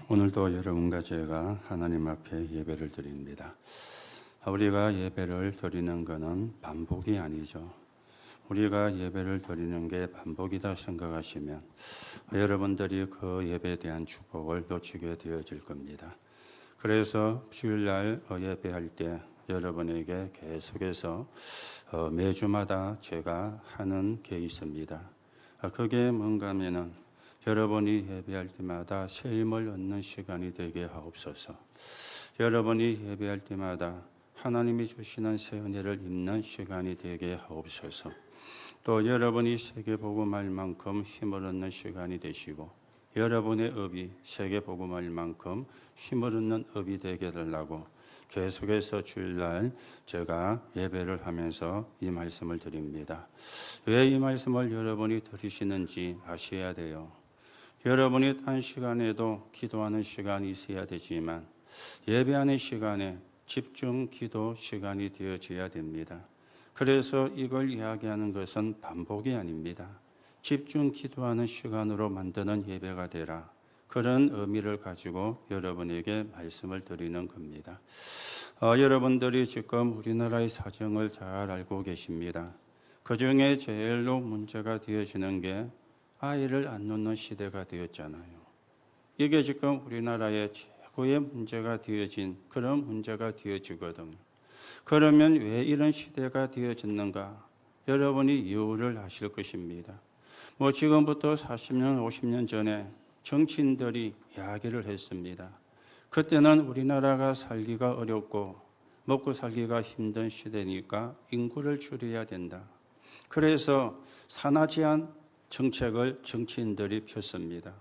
오늘도 여러분과 제가 하나님 앞에 예배를 드립니다. 우리가 예배를 드리는 것은 반복이 아니죠. 우리가 예배를 드리는 게 반복이다 생각하시면 여러분들이 그 예배에 대한 축복을 놓치게 되어질 겁니다. 그래서 주일날 예배할 때 여러분에게 계속해서 매주마다 제가 하는 게 있습니다. 그게 뭔가 하면은 여러분이 예배할 때마다 새 힘을 얻는 시간이 되게 하옵소서. 여러분이 예배할 때마다 하나님이 주시는 새 은혜를 입는 시간이 되게 하옵소서. 또 여러분이 세계복음할 만큼 힘을 얻는 시간이 되시고 여러분의 업이 세계복음할 만큼 힘을 얻는 업이 되게 해달라고 계속해서 주일날 제가 예배를 하면서 이 말씀을 드립니다. 왜 이 말씀을 여러분이 들으시는지 아셔야 돼요. 여러분이 딴 시간에도 기도하는 시간이 있어야 되지만 예배하는 시간에 집중 기도 시간이 되어져야 됩니다. 그래서 이걸 이야기하는 것은 반복이 아닙니다. 집중 기도하는 시간으로 만드는 예배가 되라. 그런 의미를 가지고 여러분에게 말씀을 드리는 겁니다. 여러분들이 지금 우리나라의 사정을 잘 알고 계십니다. 그 중에 제일로 문제가 되어지는 게 아이를 안 놓는 시대가 되었잖아요. 이게 지금 우리나라의 최고의 문제가 되어진 그런 문제가 되어지거든요. 그러면 왜 이런 시대가 되어졌는가? 여러분이 이유를 아실 것입니다. 지금부터 40년, 50년 전에 정치인들이 이야기를 했습니다. 그때는 우리나라가 살기가 어렵고 먹고 살기가 힘든 시대니까 인구를 줄여야 된다. 그래서 산하 제한 정책을 정치인들이 폈습니다.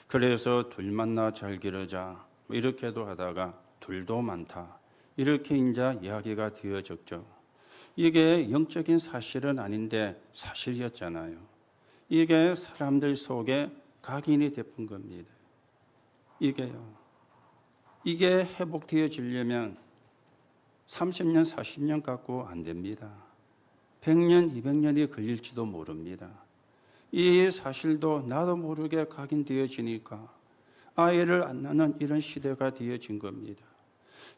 그래서 둘 만나 잘 기르자 이렇게도 하다가 둘도 많다 이렇게 이제 이야기가 되어졌죠. 이게 영적인 사실은 아닌데 사실이었잖아요. 이게 사람들 속에 각인이 되는 겁니다. 이게 회복되어지려면 30년, 40년 갖고 안 됩니다. 100년, 200년이 걸릴지도 모릅니다. 이 사실도 나도 모르게 각인되어지니까 아이를 안 낳는 이런 시대가 되어진 겁니다.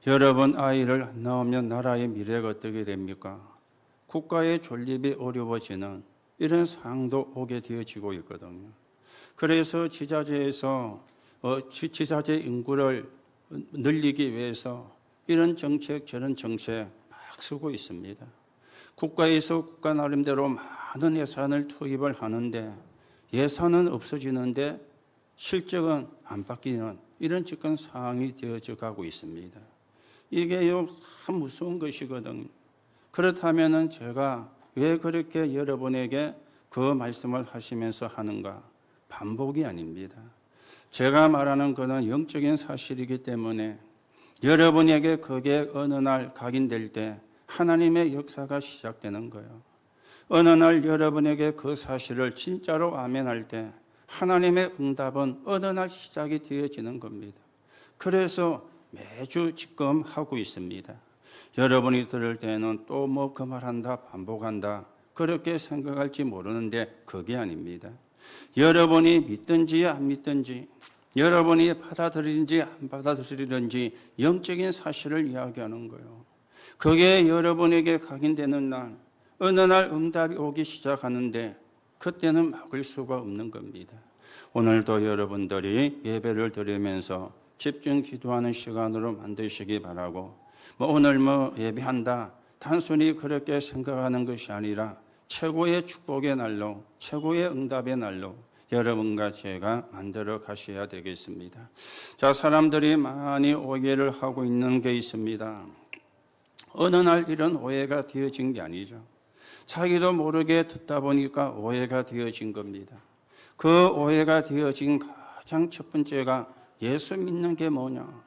여러분, 아이를 안 낳으면 나라의 미래가 어떻게 됩니까? 국가의 존립이 어려워지는 이런 상황도 오게 되어지고 있거든요. 그래서 지자체에서 지자체 인구를 늘리기 위해서 이런 정책 저런 정책 막 쓰고 있습니다. 국가에서 국가 나름대로 많은 예산을 투입을 하는데 예산은 없어지는데 실적은 안 바뀌는 이런 지금 상황이 되어져 가고 있습니다. 이게 참 무서운 것이거든요. 그렇다면 제가 왜 그렇게 여러분에게 그 말씀을 하시면서 하는가? 반복이 아닙니다. 제가 말하는 것은 영적인 사실이기 때문에 여러분에게 그게 어느 날 각인될 때 하나님의 역사가 시작되는 거예요. 어느 날 여러분에게 그 사실을 진짜로 아멘할 때 하나님의 응답은 어느 날 시작이 되어지는 겁니다. 그래서 매주 지금 하고 있습니다. 여러분이 들을 때는 또 그 말한다 반복한다 그렇게 생각할지 모르는데 그게 아닙니다. 여러분이 믿든지 안 믿든지 여러분이 받아들이든지 안 받아들이든지 영적인 사실을 이야기하는 거예요. 그게 여러분에게 각인되는 날 어느 날 응답이 오기 시작하는데 그때는 막을 수가 없는 겁니다. 오늘도 여러분들이 예배를 드리면서 집중 기도하는 시간으로 만드시기 바라고 오늘 예배한다 단순히 그렇게 생각하는 것이 아니라 최고의 축복의 날로 최고의 응답의 날로 여러분과 제가 만들어 가셔야 되겠습니다. 자, 사람들이 많이 오해를 하고 있는 게 있습니다. 어느 날 이런 오해가 되어진 게 아니죠. 자기도 모르게 듣다 보니까 오해가 되어진 겁니다. 그 오해가 되어진 가장 첫 번째가 예수 믿는 게 뭐냐.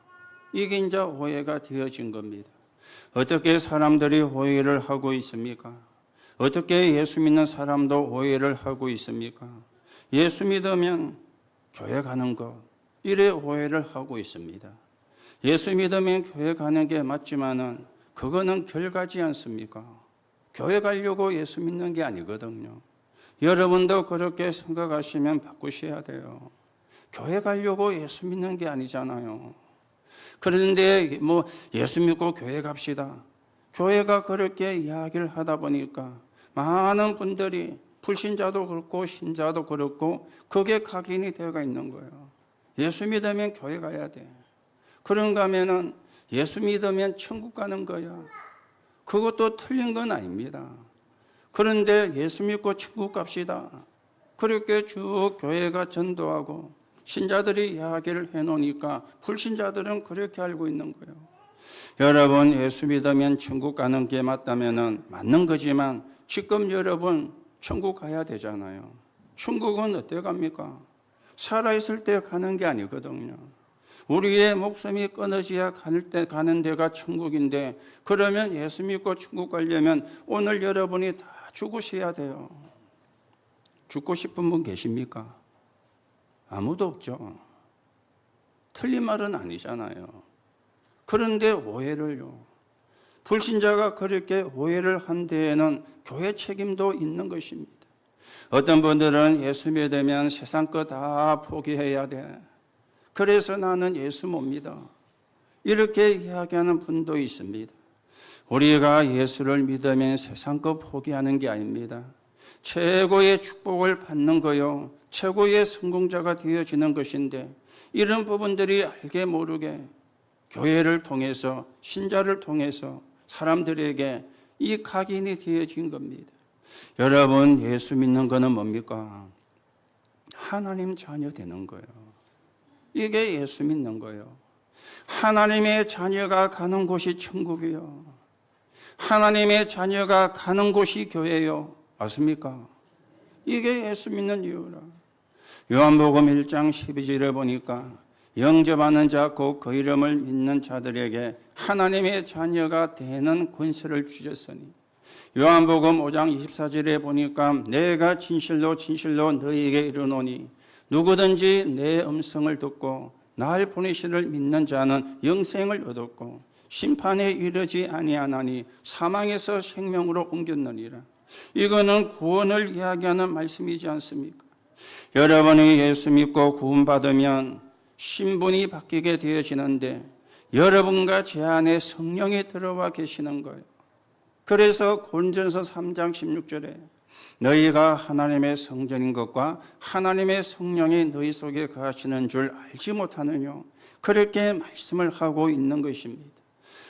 이게 이제 오해가 되어진 겁니다. 어떻게 사람들이 오해를 하고 있습니까? 어떻게 예수 믿는 사람도 오해를 하고 있습니까? 예수 믿으면 교회 가는 것, 이래 오해를 하고 있습니다. 예수 믿으면 교회 가는 게 맞지만은 그거는 결과지 않습니까? 교회 가려고 예수 믿는 게 아니거든요. 여러분도 그렇게 생각하시면 바꾸셔야 돼요. 교회 가려고 예수 믿는 게 아니잖아요. 그런데 예수 믿고 교회 갑시다. 교회가 그렇게 이야기를 하다 보니까 많은 분들이 불신자도 그렇고 신자도 그렇고 그게 각인이 되어 있는 거예요. 예수 믿으면 교회 가야 돼. 그런가 하면은 예수 믿으면 천국 가는 거야. 그것도 틀린 건 아닙니다. 그런데 예수 믿고 천국 갑시다. 그렇게 쭉 교회가 전도하고 신자들이 이야기를 해놓으니까 불신자들은 그렇게 알고 있는 거예요. 여러분, 예수 믿으면 천국 가는 게 맞다면은 맞는 거지만 지금 여러분 천국 가야 되잖아요. 천국은 어때 갑니까? 살아있을 때 가는 게 아니거든요. 우리의 목숨이 끊어져야 가는 데가 천국인데, 그러면 예수 믿고 천국 가려면 오늘 여러분이 다 죽으셔야 돼요. 죽고 싶은 분 계십니까? 아무도 없죠. 틀린 말은 아니잖아요. 그런데 오해를요. 불신자가 그렇게 오해를 한 데에는 교회 책임도 있는 것입니다. 어떤 분들은 예수 믿으면 세상 거 다 포기해야 돼. 그래서 나는 예수 못 믿어. 이렇게 이야기하는 분도 있습니다. 우리가 예수를 믿으면 세상 거 포기하는 게 아닙니다. 최고의 축복을 받는 거요. 최고의 성공자가 되어지는 것인데, 이런 부분들이 알게 모르게 교회를 통해서, 신자를 통해서 사람들에게 이 각인이 되어진 겁니다. 여러분, 예수 믿는 거는 뭡니까? 하나님 자녀 되는 거예요. 이게 예수 믿는 거예요. 하나님의 자녀가 가는 곳이 천국이요. 하나님의 자녀가 가는 곳이 교회요. 맞습니까? 이게 예수 믿는 이유라. 요한복음 1장 12절에 보니까 영접하는 자 곧 그 이름을 믿는 자들에게 하나님의 자녀가 되는 권세를 주셨으니, 요한복음 5장 24절에 보니까 내가 진실로 진실로 너희에게 이르노니 누구든지 내 음성을 듣고 날 보내시를 믿는 자는 영생을 얻었고 심판에 이르지 아니하나니 사망에서 생명으로 옮겼느니라. 이거는 구원을 이야기하는 말씀이지 않습니까? 여러분이 예수 믿고 구원받으면 신분이 바뀌게 되어지는데, 여러분과 제 안에 성령이 들어와 계시는 거예요. 그래서 고린도전서 3장 16절에 너희가 하나님의 성전인 것과 하나님의 성령이 너희 속에 거하시는 줄 알지 못하느냐, 그렇게 말씀을 하고 있는 것입니다.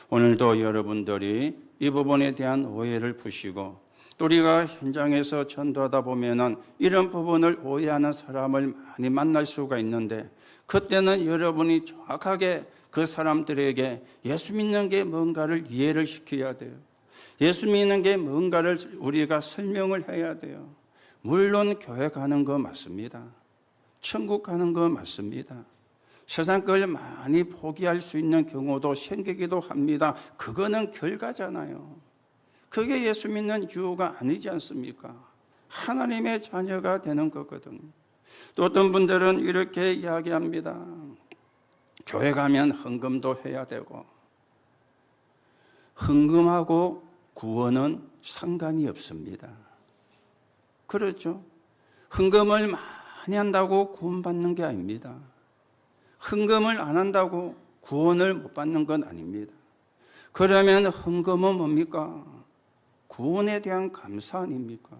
오늘도 여러분들이 이 부분에 대한 오해를 푸시고, 또 우리가 현장에서 전도하다 보면은 이런 부분을 오해하는 사람을 많이 만날 수가 있는데, 그때는 여러분이 정확하게 그 사람들에게 예수 믿는 게 뭔가를 이해를 시켜야 돼요. 예수 믿는 게 뭔가를 우리가 설명을 해야 돼요. 물론 교회 가는 거 맞습니다. 천국 가는 거 맞습니다. 세상 걸 많이 포기할 수 있는 경우도 생기기도 합니다. 그거는 결과잖아요. 그게 예수 믿는 이유가 아니지 않습니까? 하나님의 자녀가 되는 거거든요. 또 어떤 분들은 이렇게 이야기합니다. 교회 가면 헌금도 해야 되고, 헌금하고 구원은 상관이 없습니다. 그렇죠? 헌금을 많이 한다고 구원받는 게 아닙니다. 헌금을 안 한다고 구원을 못 받는 건 아닙니다. 그러면 헌금은 뭡니까? 구원에 대한 감사 아닙니까?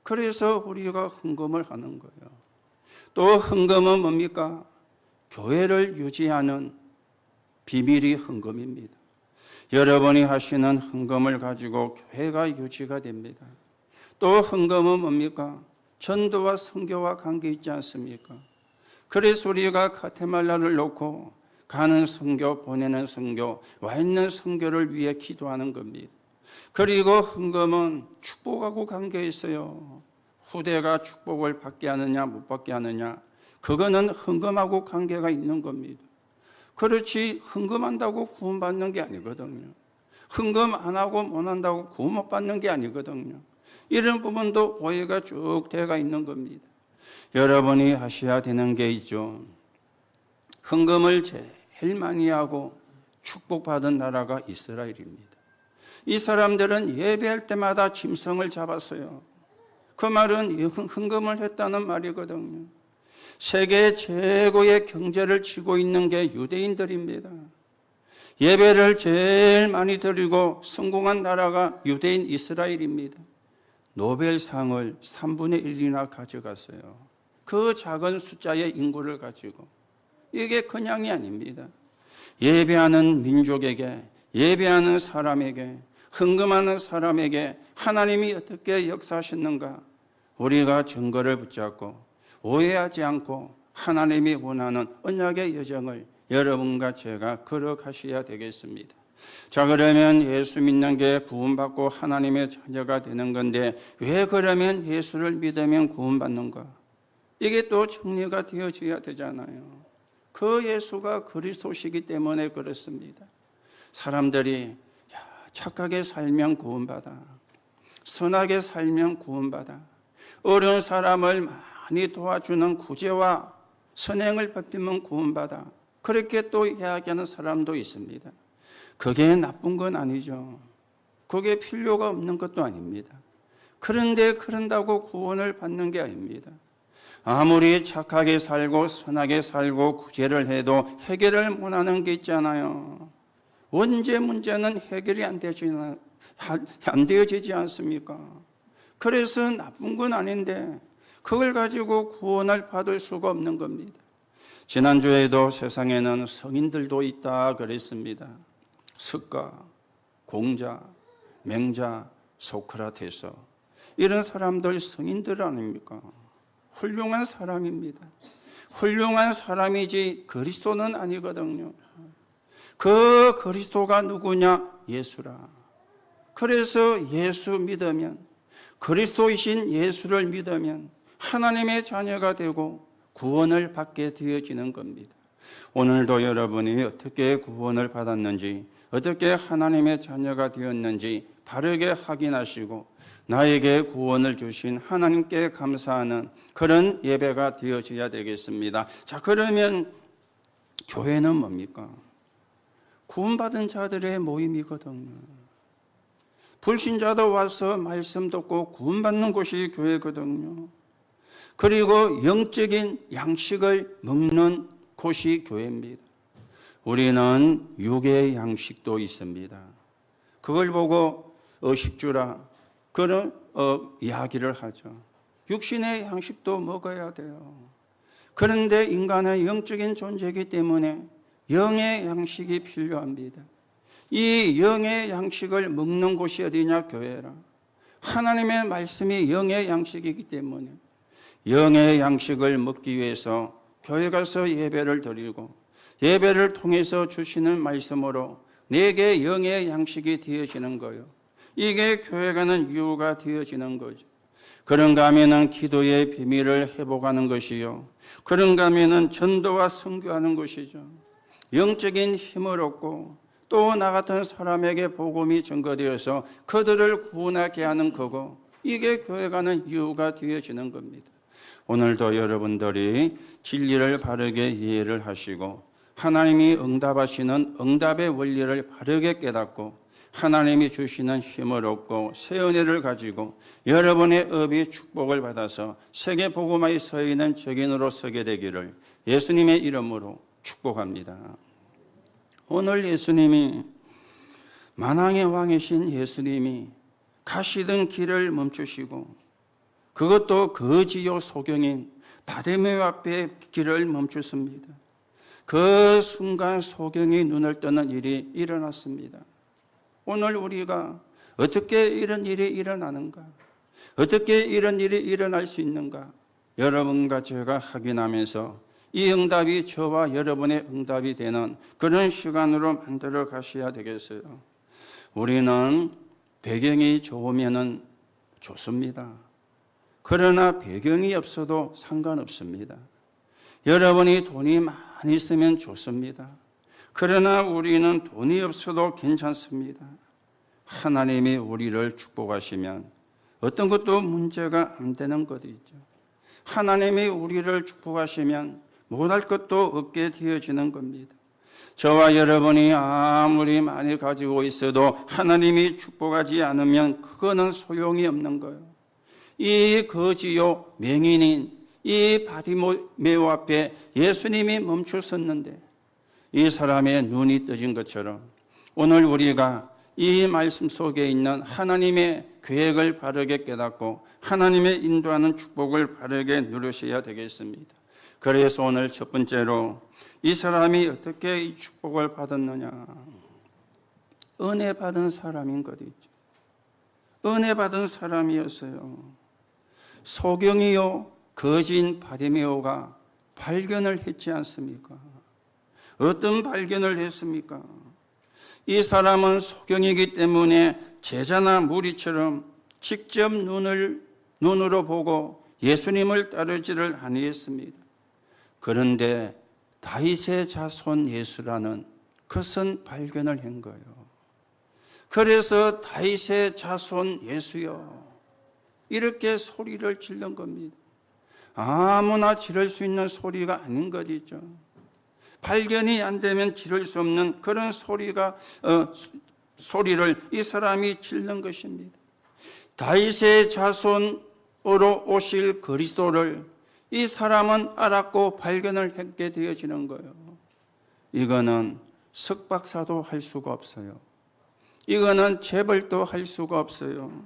그래서 우리가 헌금을 하는 거예요. 또 헌금은 뭡니까? 교회를 유지하는 비밀이 헌금입니다. 여러분이 하시는 헌금을 가지고 교회가 유지가 됩니다. 또 헌금은 뭡니까? 전도와 선교와 관계 있지 않습니까? 그래서 우리가 가테말라를 놓고 가는 선교, 보내는 선교, 와 있는 선교를 위해 기도하는 겁니다. 그리고 헌금은 축복하고 관계 있어요. 후대가 축복을 받게 하느냐 못 받게 하느냐, 그거는 헌금하고 관계가 있는 겁니다. 그렇지 헌금한다고 구원받는 게 아니거든요. 헌금 안 하고 못 한다고 구원 못 받는 게 아니거든요. 이런 부분도 오해가 쭉 되어가 있는 겁니다. 여러분이 하셔야 되는 게 있죠. 헌금을 제일 많이 하고 축복받은 나라가 이스라엘입니다. 이 사람들은 예배할 때마다 짐승을 잡았어요. 그 말은 헌금을 했다는 말이거든요. 세계 최고의 경제를 쥐고 있는 게 유대인들입니다. 예배를 제일 많이 드리고 성공한 나라가 유대인 이스라엘입니다. 노벨상을 3분의 1이나 가져갔어요. 그 작은 숫자의 인구를 가지고. 이게 그냥이 아닙니다. 예배하는 민족에게, 예배하는 사람에게, 헌금하는 사람에게 하나님이 어떻게 역사하셨는가, 우리가 증거를 붙잡고 오해하지 않고 하나님이 원하는 언약의 여정을 여러분과 제가 걸어가셔야 되겠습니다. 자, 그러면 예수 믿는 게 구원받고 하나님의 자녀가 되는 건데 왜 그러면 예수를 믿으면 구원받는가? 이게 또 정리가 되어져야 되잖아요. 그 예수가 그리스도시기 때문에 그렇습니다. 사람들이 착하게 살면 구원받아, 선하게 살면 구원받아, 어려운 사람을 많이 도와주는 구제와 선행을 베풀면 구원받아, 그렇게 또 이야기하는 사람도 있습니다. 그게 나쁜 건 아니죠. 그게 필요가 없는 것도 아닙니다. 그런데 그런다고 구원을 받는 게 아닙니다. 아무리 착하게 살고 선하게 살고 구제를 해도 해결을 못하는 게 있잖아요. 언제 문제는 해결이 안 되어지지 않습니까? 그래서 나쁜 건 아닌데 그걸 가지고 구원을 받을 수가 없는 겁니다. 지난주에도 세상에는 성인들도 있다 그랬습니다. 스가, 공자, 맹자, 소크라테스, 이런 사람들 성인들 아닙니까? 훌륭한 사람입니다. 훌륭한 사람이지 그리스도는 아니거든요. 그 그리스도가 누구냐? 예수라. 그래서 예수 믿으면, 그리스도이신 예수를 믿으면 하나님의 자녀가 되고 구원을 받게 되어지는 겁니다. 오늘도 여러분이 어떻게 구원을 받았는지, 어떻게 하나님의 자녀가 되었는지 바르게 확인하시고 나에게 구원을 주신 하나님께 감사하는 그런 예배가 되어져야 되겠습니다. 자, 그러면 교회는 뭡니까? 구원받은 자들의 모임이거든요. 불신자도 와서 말씀 듣고 구원받는 곳이 교회거든요. 그리고 영적인 양식을 먹는 곳이 교회입니다. 우리는 육의 양식도 있습니다. 그걸 보고 식주라 그런 이야기를 하죠. 육신의 양식도 먹어야 돼요. 그런데 인간은 영적인 존재이기 때문에 영의 양식이 필요합니다. 이 영의 양식을 먹는 곳이 어디냐? 교회라. 하나님의 말씀이 영의 양식이기 때문에 영의 양식을 먹기 위해서 교회 가서 예배를 드리고 예배를 통해서 주시는 말씀으로 내게 영의 양식이 되어지는 거예요. 이게 교회 가는 이유가 되어지는 거죠. 그런가 하면은 기도의 비밀을 회복하는 것이요, 그런가 하면은 전도와 선교하는 것이죠. 영적인 힘을 얻고 또 나 같은 사람에게 복음이 전거되어서 그들을 구원하게 하는 거고, 이게 교회 가는 이유가 되어지는 겁니다. 오늘도 여러분들이 진리를 바르게 이해를 하시고 하나님이 응답하시는 응답의 원리를 바르게 깨닫고 하나님이 주시는 힘을 얻고 새 은혜를 가지고 여러분의 업이 축복을 받아서 세계 복음화에 서 있는 적인으로 서게 되기를 예수님의 이름으로 축복합니다. 오늘 예수님이, 만왕의 왕이신 예수님이 가시던 길을 멈추시고, 그것도 거지요 소경인 바데메오 앞에 길을 멈추습니다. 그 순간 소경이 눈을 뜨는 일이 일어났습니다. 오늘 우리가 어떻게 이런 일이 일어나는가? 어떻게 이런 일이 일어날 수 있는가? 여러분과 제가 확인하면서 이 응답이 저와 여러분의 응답이 되는 그런 시간으로 만들어 가셔야 되겠어요. 우리는 배경이 좋으면 좋습니다. 그러나 배경이 없어도 상관없습니다. 여러분이 돈이 많이 있으면 좋습니다. 그러나 우리는 돈이 없어도 괜찮습니다. 하나님이 우리를 축복하시면 어떤 것도 문제가 안 되는 것이 있죠. 하나님이 우리를 축복하시면 못할 것도 없게 되어지는 겁니다. 저와 여러분이 아무리 많이 가지고 있어도 하나님이 축복하지 않으면 그거는 소용이 없는 거예요. 이 거지요 맹인인 이 바디메오 앞에 예수님이 멈추었는데 이 사람의 눈이 떠진 것처럼 오늘 우리가 이 말씀 속에 있는 하나님의 계획을 바르게 깨닫고 하나님의 인도하는 축복을 바르게 누리셔야 되겠습니다. 그래서 오늘 첫 번째로 이 사람이 어떻게 이 축복을 받았느냐? 은혜 받은 사람인 것이죠. 은혜 받은 사람이었어요. 소경이요 거진 바디메오가 발견을 했지 않습니까? 어떤 발견을 했습니까? 이 사람은 소경이기 때문에 제자나 무리처럼 직접 눈으로 보고 예수님을 따르지를 아니했습니다. 그런데 다윗의 자손 예수라는 그것은 발견을 한 거예요. 그래서 다윗의 자손 예수여 이렇게 소리를 지른 겁니다. 아무나 지를 수 있는 소리가 아닌 것이죠. 발견이 안 되면 지를 수 없는 그런 소리를 이 사람이 지른 것입니다. 다윗의 자손으로 오실 그리스도를 이 사람은 알았고 발견을 하게 되어지는 거예요. 이거는 석박사도 할 수가 없어요. 이거는 재벌도 할 수가 없어요.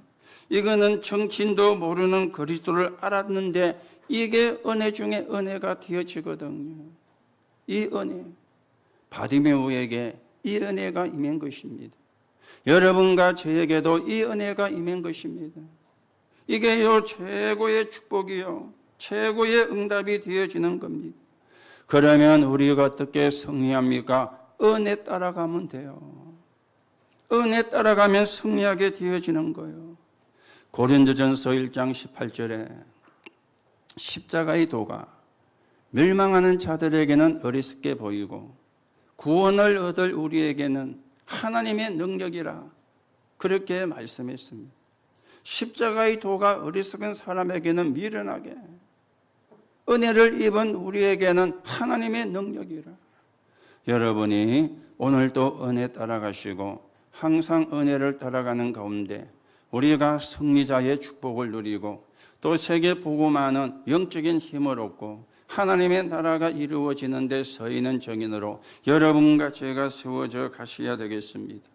이거는 정치인도 모르는 그리스도를 알았는데 이게 은혜 중에 은혜가 되어지거든요. 이 은혜, 바디메오에게 이 은혜가 임한 것입니다. 여러분과 저에게도 이 은혜가 임한 것입니다. 이게요 최고의 축복이요 최고의 응답이 되어지는 겁니다. 그러면 우리가 어떻게 승리합니까? 은혜 따라가면 돼요. 은혜 따라가면 승리하게 되어지는 거예요. 고린도전서 1장 18절에 십자가의 도가 멸망하는 자들에게는 어리석게 보이고 구원을 얻을 우리에게는 하나님의 능력이라 그렇게 말씀했습니다. 십자가의 도가 어리석은 사람에게는 미련하게 은혜를 입은 우리에게는 하나님의 능력이라. 여러분이 오늘도 은혜 따라가시고 항상 은혜를 따라가는 가운데 우리가 승리자의 축복을 누리고 또 세계 복음화는 영적인 힘을 얻고 하나님의 나라가 이루어지는 데 서 있는 정인으로 여러분과 제가 세워져 가셔야 되겠습니다.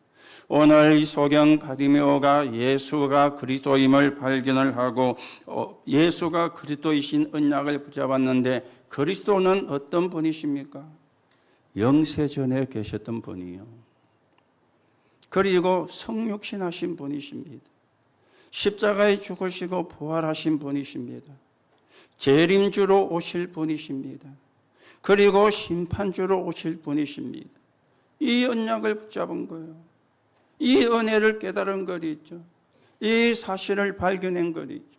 오늘 이 소경 바디메오가 예수가 그리스도임을 발견을 하고 예수가 그리스도이신 언약을 붙잡았는데 그리스도는 어떤 분이십니까? 영세전에 계셨던 분이요. 그리고 성육신하신 분이십니다. 십자가에 죽으시고 부활하신 분이십니다. 재림주로 오실 분이십니다. 그리고 심판주로 오실 분이십니다. 이 언약을 붙잡은 거예요. 이 은혜를 깨달은 것이 있죠. 이 사실을 발견한 것이 있죠.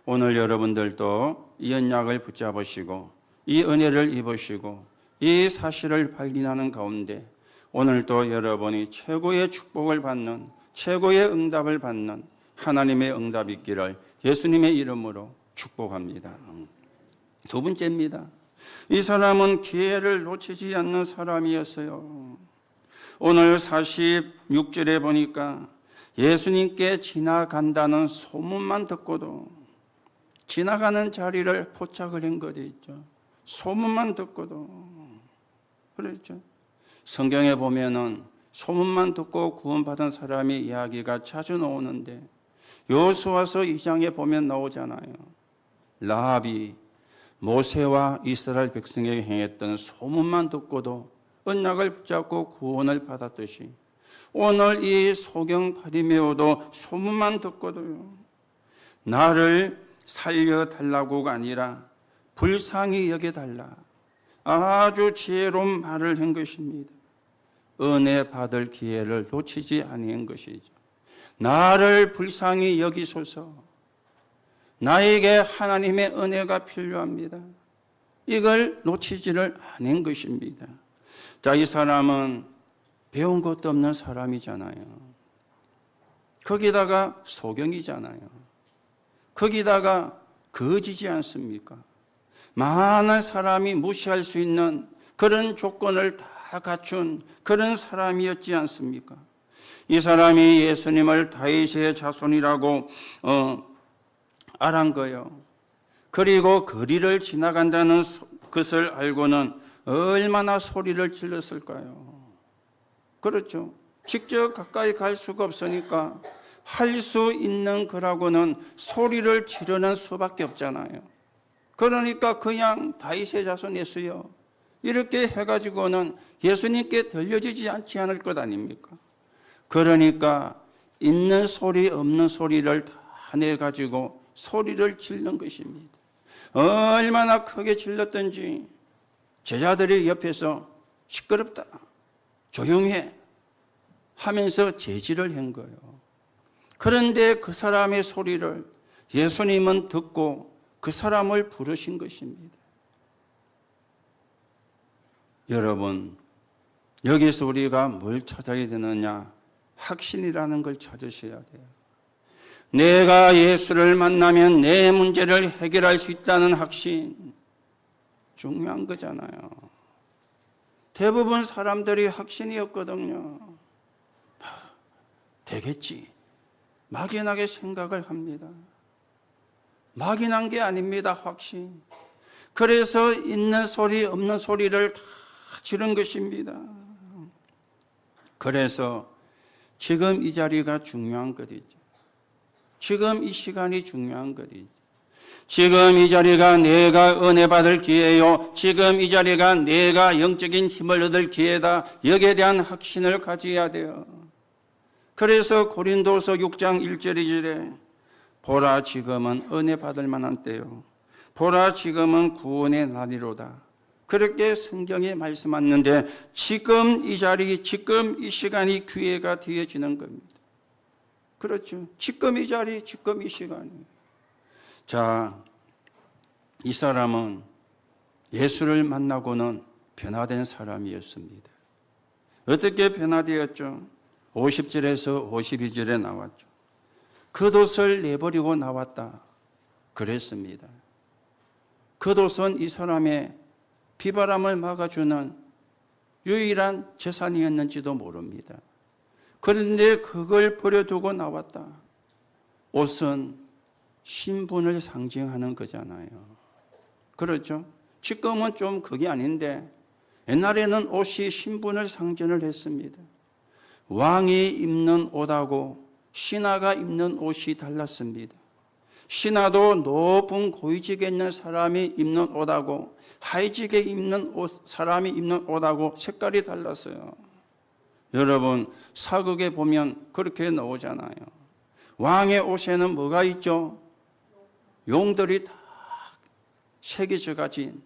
오늘 여러분들도 이 언약을 붙잡으시고 이 은혜를 입으시고 이 사실을 발견하는 가운데 오늘도 여러분이 최고의 축복을 받는 최고의 응답을 받는 하나님의 응답이 있기를 예수님의 이름으로 축복합니다. 두 번째입니다. 이 사람은 기회를 놓치지 않는 사람이었어요. 오늘 46절에 보니까 예수님께 지나간다는 소문만 듣고도 지나가는 자리를 포착을 한 것이 있죠. 소문만 듣고도 그렇죠. 성경에 보면은 소문만 듣고 구원받은 사람의 이야기가 자주 나오는데 여호수아서 2장에 보면 나오잖아요. 라합이 모세와 이스라엘 백성에게 행했던 소문만 듣고도 언약을 붙잡고 구원을 받았듯이 오늘 이 소경 바디메오도 소문만 듣고도요. 나를 살려달라고가 아니라 불쌍히 여겨달라. 아주 지혜로운 말을 한 것입니다. 은혜 받을 기회를 놓치지 아니한 것이죠. 나를 불쌍히 여기소서. 나에게 하나님의 은혜가 필요합니다. 이걸 놓치지를 않은 것입니다. 자, 이 사람은 배운 것도 없는 사람이잖아요. 거기다가 소경이잖아요. 거기다가 거지지 않습니까? 많은 사람이 무시할 수 있는 그런 조건을 다 갖춘 그런 사람이었지 않습니까? 이 사람이 예수님을 다윗의 자손이라고 알은 거예요. 그리고 거리를 지나간다는 것을 알고는 얼마나 소리를 질렀을까요? 그렇죠. 직접 가까이 갈 수가 없으니까 할 수 있는 거라고는 소리를 지르는 수밖에 없잖아요. 그러니까 그냥 다윗의 자손 예수여 이렇게 해가지고는 예수님께 들려지지 않지 않을 것 아닙니까? 그러니까 있는 소리 없는 소리를 다 내가지고 소리를 지르는 것입니다. 얼마나 크게 질렀던지 제자들이 옆에서 시끄럽다, 조용해 하면서 제지를 한 거예요. 그런데 그 사람의 소리를 예수님은 듣고 그 사람을 부르신 것입니다. 여러분, 여기서 우리가 뭘 찾아야 되느냐? 확신이라는 걸 찾으셔야 돼요. 내가 예수를 만나면 내 문제를 해결할 수 있다는 확신, 중요한 거잖아요. 대부분 사람들이 확신이 없거든요. 되겠지, 막연하게 생각을 합니다. 막연한 게 아닙니다, 확신. 그래서 있는 소리 없는 소리를 다 지른 것입니다. 그래서 지금 이 자리가 중요한 것이죠. 지금 이 시간이 중요한 것이죠. 지금 이 자리가 내가 은혜 받을 기회요, 지금 이 자리가 내가 영적인 힘을 얻을 기회다. 여기에 대한 확신을 가져야 돼요. 그래서 고린도서 6장 1절 2절에 보라 지금은 은혜 받을 만한 때요, 보라 지금은 구원의 날이로다. 그렇게 성경에 말씀하는데 지금 이 자리, 지금 이 시간이 기회가 되어지는 겁니다. 그렇죠. 지금 이 자리, 지금 이 시간이. 자, 이 사람은 예수를 만나고는 변화된 사람이었습니다. 어떻게 변화되었죠? 50절에서 52절에 나왔죠. 겉옷을 내버리고 나왔다 그랬습니다. 겉옷은 이 사람의 비바람을 막아주는 유일한 재산이었는지도 모릅니다. 그런데 그걸 버려두고 나왔다. 옷은 신분을 상징하는 거잖아요. 그렇죠? 지금은 좀 그게 아닌데 옛날에는 옷이 신분을 상징을 했습니다. 왕이 입는 옷하고 신하가 입는 옷이 달랐습니다. 신하도 높은 고위직에 있는 사람이 입는 옷하고 하위직에 입는 사람이 입는 옷하고 색깔이 달랐어요. 여러분, 사극에 보면 그렇게 나오잖아요. 왕의 옷에는 뭐가 있죠? 용들이 다 새겨져 가진.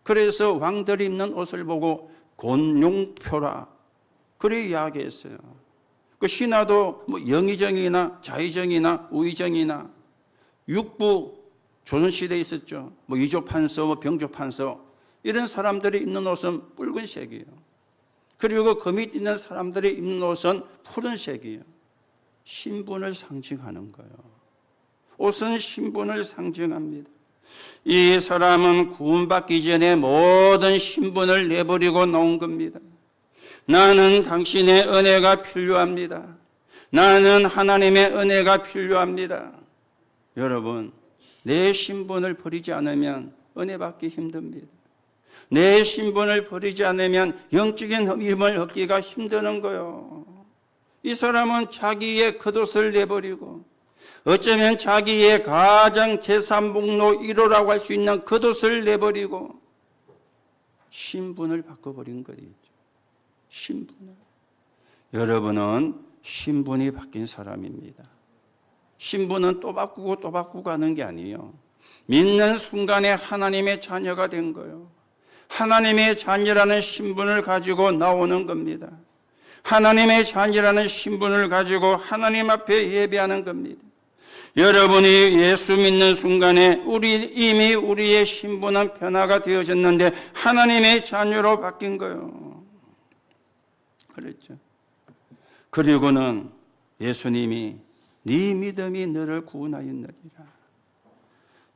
그래서 왕들이 입는 옷을 보고 곤용표라 그렇게 이야기했어요. 그 신하도 뭐 영의정이나 자의정이나 우의정이나 육부 조선시대에 있었죠. 뭐 이조판서, 뭐 병조판서 이런 사람들이 입는 옷은 붉은색이에요. 그리고 그 밑에 있는 사람들이 입는 옷은 푸른색이에요. 신분을 상징하는 거예요. 옷은 신분을 상징합니다. 이 사람은 구원받기 전에 모든 신분을 내버리고 나온 겁니다. 나는 당신의 은혜가 필요합니다. 나는 하나님의 은혜가 필요합니다. 여러분, 내 신분을 버리지 않으면 은혜 받기 힘듭니다. 내 신분을 버리지 않으면 영적인 힘을 얻기가 힘드는 거예요. 이 사람은 자기의 겉옷을 내버리고 어쩌면 자기의 가장 제3목록 1호라고 할 수 있는 겉옷을 내버리고 신분을 바꿔버린 거죠. 신분을. 여러분은 신분이 바뀐 사람입니다. 신분은 또 바꾸고 또 바꾸고 하는 게 아니에요. 믿는 순간에 하나님의 자녀가 된 거예요. 하나님의 자녀라는 신분을 가지고 나오는 겁니다. 하나님의 자녀라는 신분을 가지고 하나님 앞에 예배하는 겁니다. 여러분이 예수 믿는 순간에 이미 우리의 신분은 변화가 되어졌는데 하나님의 자녀로 바뀐 거예요. 그렇죠. 그리고는 예수님이 네 믿음이 너를 구원하였느니라.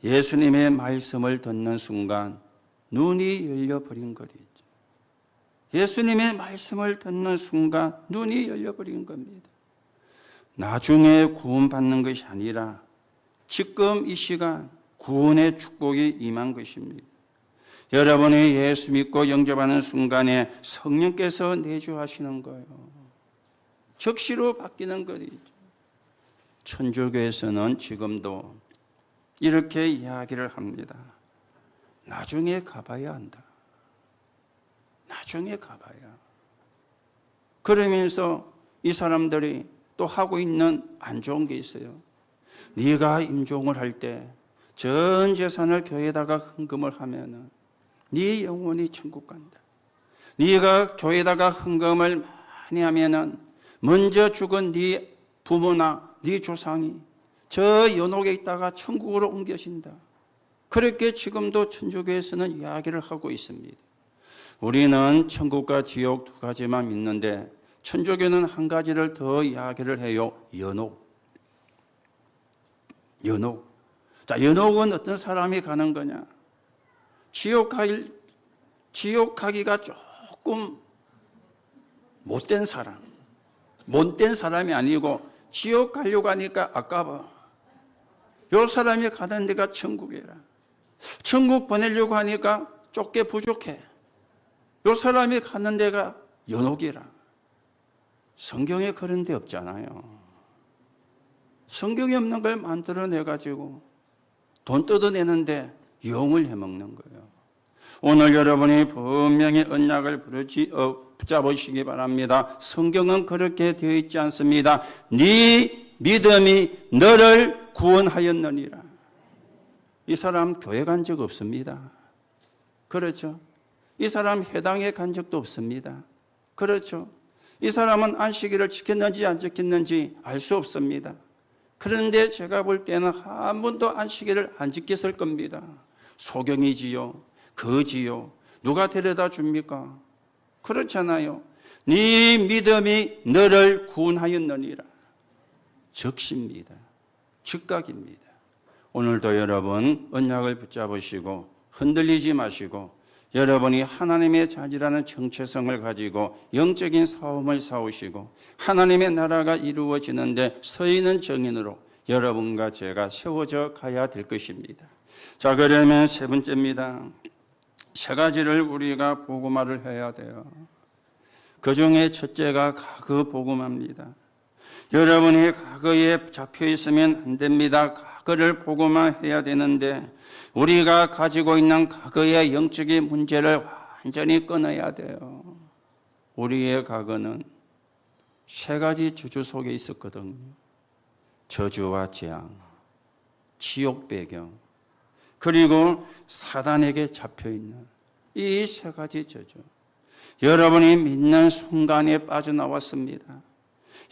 예수님의 말씀을 듣는 순간 눈이 열려버린 거죠. 예수님의 말씀을 듣는 순간 눈이 열려버린 겁니다. 나중에 구원받는 것이 아니라 지금 이 시간 구원의 축복이 임한 것입니다. 여러분이 예수 믿고 영접하는 순간에 성령께서 내주하시는 거예요. 즉시로 바뀌는 것이죠. 천주교에서는 지금도 이렇게 이야기를 합니다. 나중에 가봐야 한다. 나중에 가봐야. 그러면서 이 사람들이 또 하고 있는 안 좋은 게 있어요. 네가 임종을 할 때 전 재산을 교회에다가 헌금을 하면은 네 영혼이 천국 간다. 네가 교회에다가 헌금을 많이 하면은 먼저 죽은 네 부모나 네 조상이 저 연옥에 있다가 천국으로 옮겨진다. 그렇게 지금도 천주교에서는 이야기를 하고 있습니다. 우리는 천국과 지옥 두 가지만 믿는데 천주교는 한 가지를 더 이야기를 해요. 연옥. 자, 연옥은 어떤 사람이 가는 거냐? 지옥 가기가 조금 못된 사람이 아니고 지옥 가려고 하니까 아까워. 요 사람이 가는 데가 천국이라. 천국 보내려고 하니까 좁게 부족해. 요 사람이 가는 데가 연옥이라. 성경에 그런 데 없잖아요. 성경에 없는 걸 만들어내가지고 돈 뜯어내는데 영을 해먹는 거예요. 오늘 여러분이 분명히 언약을 붙잡으시기 바랍니다. 성경은 그렇게 되어 있지 않습니다. 네 믿음이 너를 구원하였느니라. 이 사람 교회 간 적 없습니다. 그렇죠? 이 사람 회당에 간 적도 없습니다. 그렇죠? 이 사람은 안식일을 지켰는지 안 지켰는지 알 수 없습니다. 그런데 제가 볼 때는 한 번도 안식일을 안 지켰을 겁니다. 소경이지요? 거지요? 누가 데려다 줍니까? 그렇잖아요. 네 믿음이 너를 구원하였느니라. 즉시입니다. 즉각입니다. 오늘도 여러분 언약을 붙잡으시고 흔들리지 마시고 여러분이 하나님의 자녀라는 정체성을 가지고 영적인 싸움을 싸우시고 하나님의 나라가 이루어지는데 서 있는 정인으로 여러분과 제가 세워져 가야 될 것입니다. 자, 그러면 세 번째입니다. 세 가지를 우리가 복음화를 해야 돼요. 그 중에 첫째가 과거 복음화입니다. 여러분이 과거에 잡혀 있으면 안 됩니다. 과거를 복음화해야 되는데 우리가 가지고 있는 과거의 영적인 문제를 완전히 끊어야 돼요. 우리의 과거는 세 가지 저주 속에 있었거든요. 저주와 재앙, 지옥 배경, 그리고 사단에게 잡혀있는 이 세 가지 저주. 여러분이 믿는 순간에 빠져나왔습니다.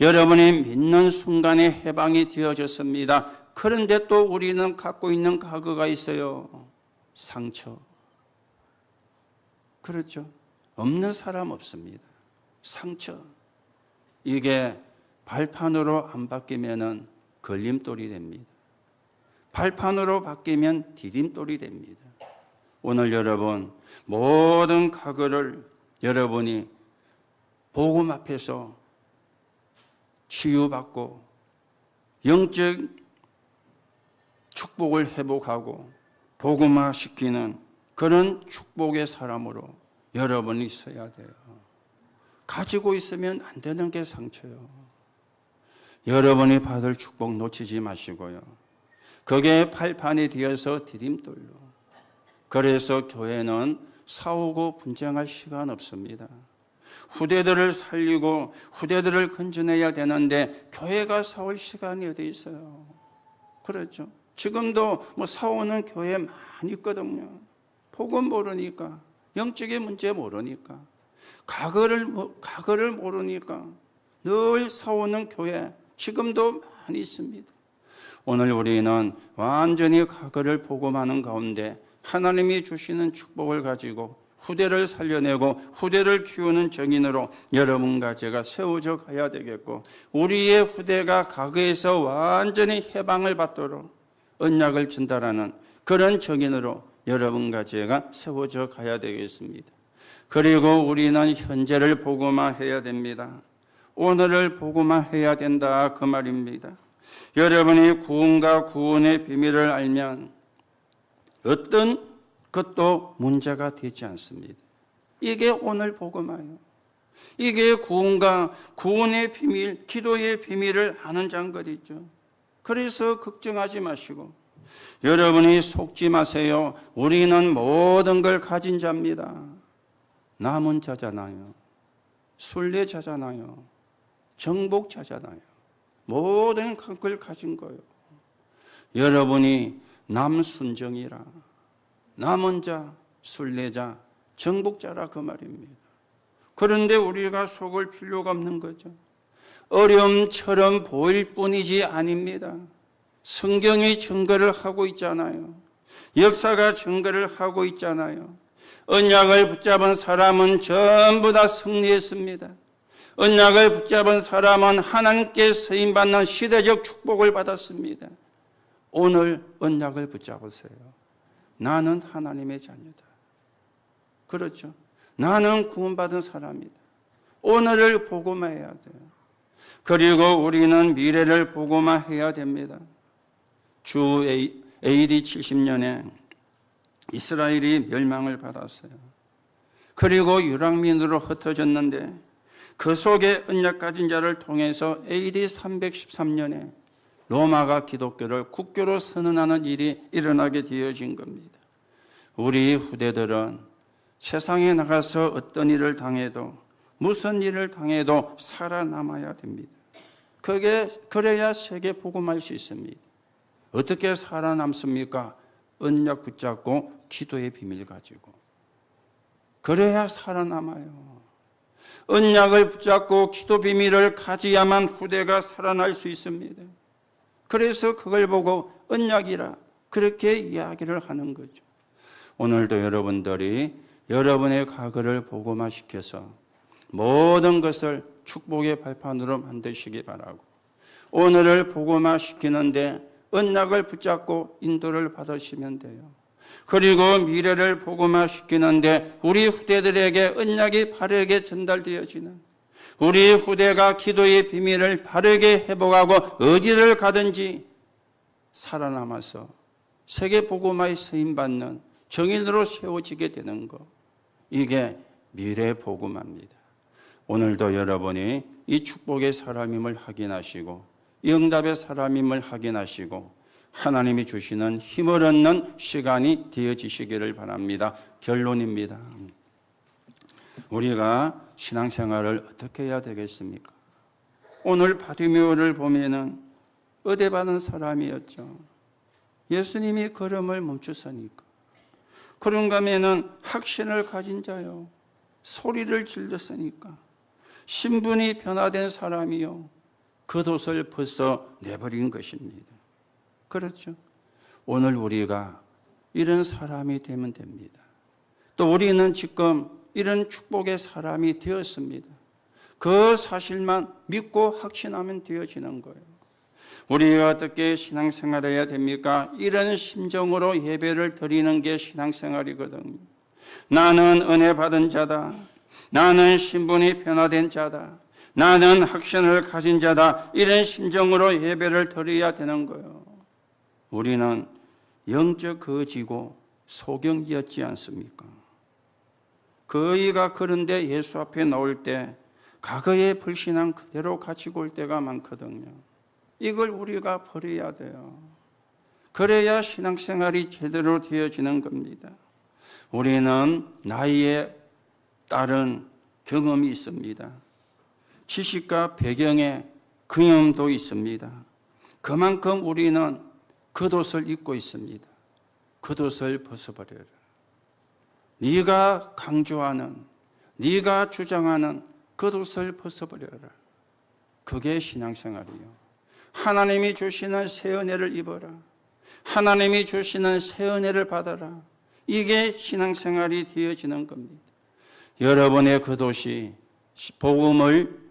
여러분이 믿는 순간에 해방이 되어졌습니다. 그런데 또 우리는 갖고 있는 과거가 있어요. 상처. 그렇죠? 없는 사람 없습니다. 상처. 이게 발판으로 안 바뀌면은 걸림돌이 됩니다. 발판으로 바뀌면 디딤돌이 됩니다. 오늘 여러분 모든 과거를 여러분이 복음 앞에서 치유받고 영적 축복을 회복하고 복음화시키는 그런 축복의 사람으로 여러분이 있어야 돼요. 가지고 있으면 안 되는 게 상처예요. 여러분이 받을 축복 놓치지 마시고요. 그게 발판이 되어서 디딤돌로. 그래서 교회는 싸우고 분쟁할 시간 없습니다. 후대들을 살리고 후대들을 건져내야 되는데 교회가 싸울 시간이 어디 있어요? 그렇죠. 지금도 싸우는 교회 많이 있거든요. 복음 모르니까, 영적인 문제 모르니까, 과거를 모르니까 늘 싸우는 교회 지금도 많이 있습니다. 오늘 우리는 완전히 과거를 복음하는 가운데 하나님이 주시는 축복을 가지고 후대를 살려내고 후대를 키우는 정인으로 여러분과 제가 세워져 가야 되겠고, 우리의 후대가 과거에서 완전히 해방을 받도록 언약을 전달하는 그런 정인으로 여러분과 제가 세워져 가야 되겠습니다. 그리고 우리는 현재를 복음화해야 됩니다. 오늘을 복음화해야 된다, 그 말입니다. 여러분이 구원과 구원의 비밀을 알면 어떤 것도 문제가 되지 않습니다. 이게 오늘 복음이에요. 이게 구원과 구원의 비밀, 기도의 비밀을 아는 장거리죠. 그래서 걱정하지 마시고 여러분이 속지 마세요. 우리는 모든 걸 가진 자입니다. 남은 자잖아요. 순례자잖아요. 정복자잖아요. 모든 걸 가진 거예요. 여러분이 남순정이라, 남은 자, 순례자, 정복자라 그 말입니다. 그런데 우리가 속을 필요가 없는 거죠. 어려움처럼 보일 뿐이지 아닙니다. 성경이 증거를 하고 있잖아요. 역사가 증거를 하고 있잖아요. 언약을 붙잡은 사람은 전부 다 승리했습니다. 언약을 붙잡은 사람은 하나님께 쓰임받는 시대적 축복을 받았습니다. 오늘 언약을 붙잡으세요. 나는 하나님의 자녀다. 그렇죠. 나는 구원받은 사람이다. 오늘을 복음화해야 돼요. 그리고 우리는 미래를 복음화해야 됩니다. 주 AD 70년에 이스라엘이 멸망을 받았어요. 그리고 유랑민으로 흩어졌는데 그 속에 언약 가진 자를 통해서 AD 313년에 로마가 기독교를 국교로 선언하는 일이 일어나게 되어진 겁니다. 우리 후대들은 세상에 나가서 어떤 일을 당해도 무슨 일을 당해도 살아남아야 됩니다. 그래야 세계 복음할 수 있습니다. 어떻게 살아남습니까? 언약 붙잡고 기도의 비밀 가지고. 그래야 살아남아요. 언약을 붙잡고 기도 비밀을 가져야만 후대가 살아날 수 있습니다. 그래서 그걸 보고 언약이라 그렇게 이야기를 하는 거죠. 오늘도 여러분들이 여러분의 과거를 복음화시켜서 모든 것을 축복의 발판으로 만드시기 바라고, 오늘을 복음화시키는데 언약을 붙잡고 인도를 받으시면 돼요. 그리고 미래를 복음화시키는데 우리 후대들에게 언약이 바르게 전달되어지는, 우리 후대가 기도의 비밀을 바르게 회복하고 어디를 가든지 살아남아서 세계 복음화에 쓰임받는 정인으로 세워지게 되는 것, 이게 미래 복음화입니다. 오늘도 여러분이 이 축복의 사람임을 확인하시고 이 응답의 사람임을 확인하시고 하나님이 주시는 힘을 얻는 시간이 되어지시기를 바랍니다. 결론입니다. 우리가 신앙생활을 어떻게 해야 되겠습니까? 오늘 바디메오를 보면은 의대받은 사람이었죠. 예수님이 걸음을 멈추시니까. 그런가 하면은 확신을 가진 자요. 소리를 질렀으니까. 신분이 변화된 사람이요. 겉옷을 벗어 내버린 것입니다. 그렇죠. 오늘 우리가 이런 사람이 되면 됩니다. 또 우리는 지금 이런 축복의 사람이 되었습니다. 그 사실만 믿고 확신하면 되어지는 거예요. 우리가 어떻게 신앙생활해야 됩니까? 이런 심정으로 예배를 드리는 게 신앙생활이거든요. 나는 은혜 받은 자다. 나는 신분이 변화된 자다. 나는 확신을 가진 자다. 이런 심정으로 예배를 드려야 되는 거예요. 우리는 영적 거지고 소경이었지 않습니까? 거의가 그런데 예수 앞에 나올 때 과거의 불신앙 그대로 가지고 올 때가 많거든요. 이걸 우리가 버려야 돼요. 그래야 신앙생활이 제대로 되어지는 겁니다. 우리는 나이에 따른 경험이 있습니다. 지식과 배경의 경험도 있습니다. 그만큼 우리는 겉옷을 입고 있습니다. 겉옷을 벗어버려라. 네가 강조하는, 네가 주장하는 겉옷을 벗어버려라. 그게 신앙생활이요. 하나님이 주시는 새 은혜를 입어라. 하나님이 주시는 새 은혜를 받아라. 이게 신앙생활이 되어지는 겁니다. 여러분의 겉옷이 복음을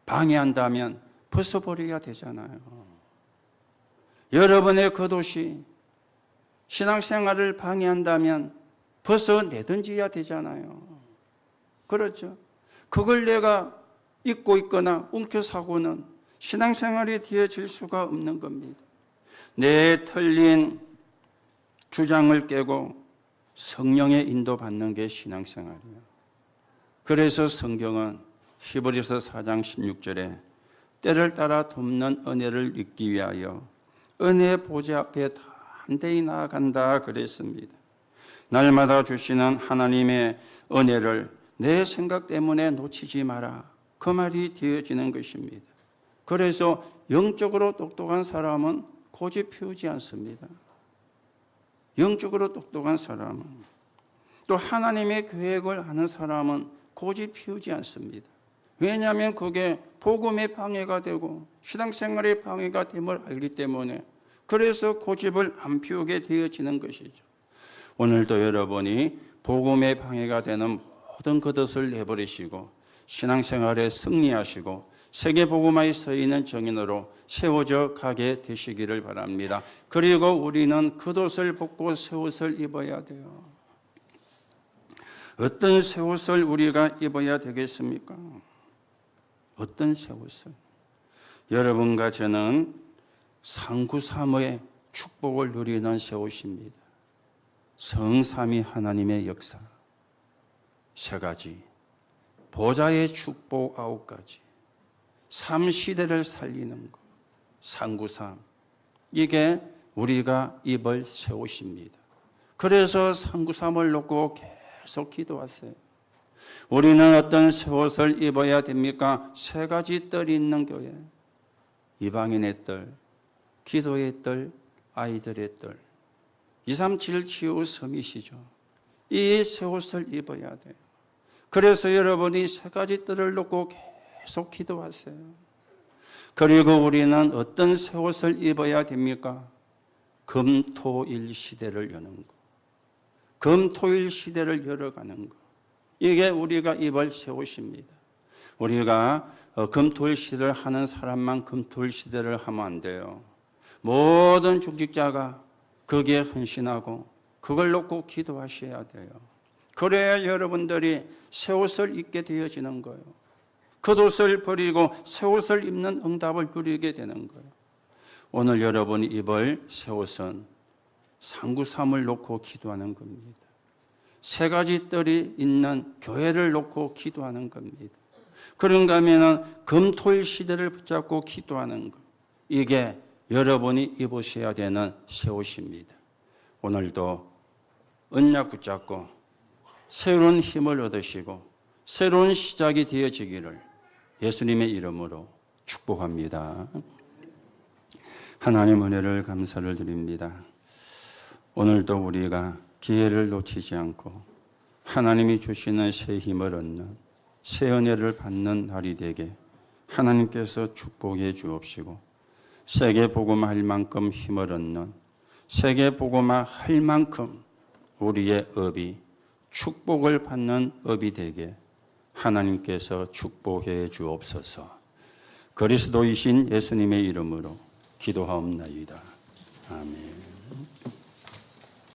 방해한다면 벗어버려야 되잖아요. 여러분의 겉옷이 신앙생활을 방해한다면 벗어내든지야 되잖아요. 그렇죠? 그걸 내가 입고 있거나 움켜사고는 신앙생활이 되어질 수가 없는 겁니다. 내 틀린 주장을 깨고 성령의 인도받는 게 신앙생활이에요. 그래서 성경은 히브리서 4장 16절에 때를 따라 돕는 은혜를 잊기 위하여 은혜 보좌 앞에 담대히 나아간다 그랬습니다. 날마다 주시는 하나님의 은혜를 내 생각 때문에 놓치지 마라. 그 말이 되어지는 것입니다. 그래서 영적으로 똑똑한 사람은 고집 피우지 않습니다. 영적으로 똑똑한 사람은, 또 하나님의 계획을 아는 사람은 고집 피우지 않습니다. 왜냐하면 그게 복음의 방해가 되고 신앙생활의 방해가 됨을 알기 때문에, 그래서 고집을 안 피우게 되어지는 것이죠. 오늘도 여러분이 복음의 방해가 되는 모든 것을 내버리시고 신앙생활에 승리하시고 세계복음화에 서 있는 정인으로 세워져 가게 되시기를 바랍니다. 그리고 우리는 겉옷을 벗고 새 옷을 입어야 돼요. 어떤 새 옷을 우리가 입어야 되겠습니까? 어떤 새 옷을? 여러분과 저는 상구삼의 축복을 누리는 새 옷입니다. 성삼위 하나님의 역사 3가지, 보좌의 축복 9가지, 3시대를 살리는 것, 상구삼, 이게 우리가 입을 새 옷입니다. 그래서 상구삼을 놓고 계속 기도하세요. 우리는 어떤 새 옷을 입어야 됩니까? 3가지 뜰이 있는 교회. 이방인의 뜰, 기도의 뜰, 아이들의 뜰. 237 치유 섬이시죠. 이 새 옷을 입어야 돼요. 그래서 여러분이 3가지 뜰을 놓고 계속 기도하세요. 그리고 우리는 어떤 새 옷을 입어야 됩니까? 금토일 시대를 여는 것. 금토일 시대를 열어가는 것. 이게 우리가 입을 새 옷입니다. 우리가 금토일 시대를 하는 사람만 금토일 시대를 하면 안 돼요. 모든 중직자가 거기에 헌신하고 그걸 놓고 기도하셔야 돼요. 그래야 여러분들이 새 옷을 입게 되어지는 거예요. 겉옷을 버리고 새 옷을 입는 응답을 누리게 되는 거예요. 오늘 여러분이 입을 새 옷은 상구삼을 놓고 기도하는 겁니다. 3가지 뜰이 있는 교회를 놓고 기도하는 겁니다. 그런가 하면 금토일 시대를 붙잡고 기도하는 것, 이게 여러분이 입으셔야 되는 새 옷입니다. 오늘도 언약 붙잡고 새로운 힘을 얻으시고 새로운 시작이 되어지기를 예수님의 이름으로 축복합니다. 하나님 은혜를 감사를 드립니다. 오늘도 우리가 기회를 놓치지 않고 하나님이 주시는 새 힘을 얻는 새 은혜를 받는 날이 되게 하나님께서 축복해 주옵시고, 세계 복음할 만큼 힘을 얻는, 세계 복음할 만큼 우리의 업이 축복을 받는 업이 되게 하나님께서 축복해 주옵소서. 그리스도이신 예수님의 이름으로 기도하옵나이다. 아멘.